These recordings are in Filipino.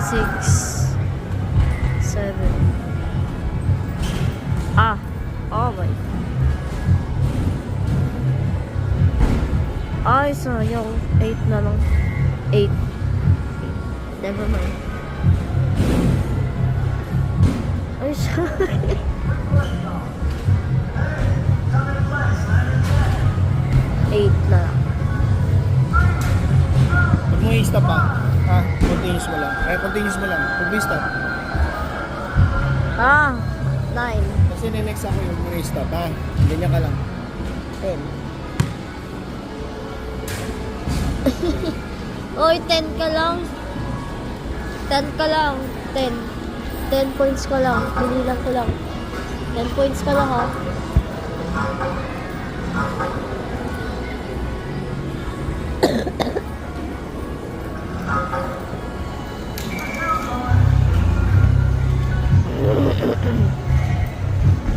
6, 7. Oh my. Ay, sayang. 8 na lang. 8. Never mind. Ay, sorry. 8 na lang. Pag mo i-stop continuous mo lang. Continuous mo lang. Pag mo i-stop. 9. Kasi next ako yung mo i-stop Ganyan ka lang. 10. Oy, 10 ka lang. 10 ka lang. 10. 10 points ka lang. Binilang ko lang. 10 points ka lang, ha.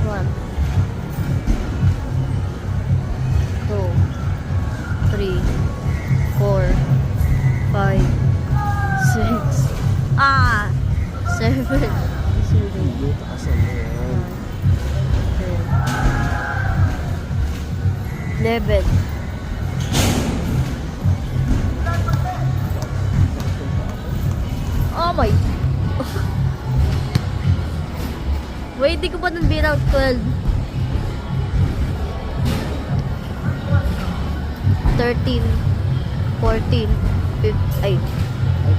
One, 2, 3, 4, 5, 6, 7, 11. Oh my. Wait, di ko pa nun beat out 12. 13, 14, 15, ay. I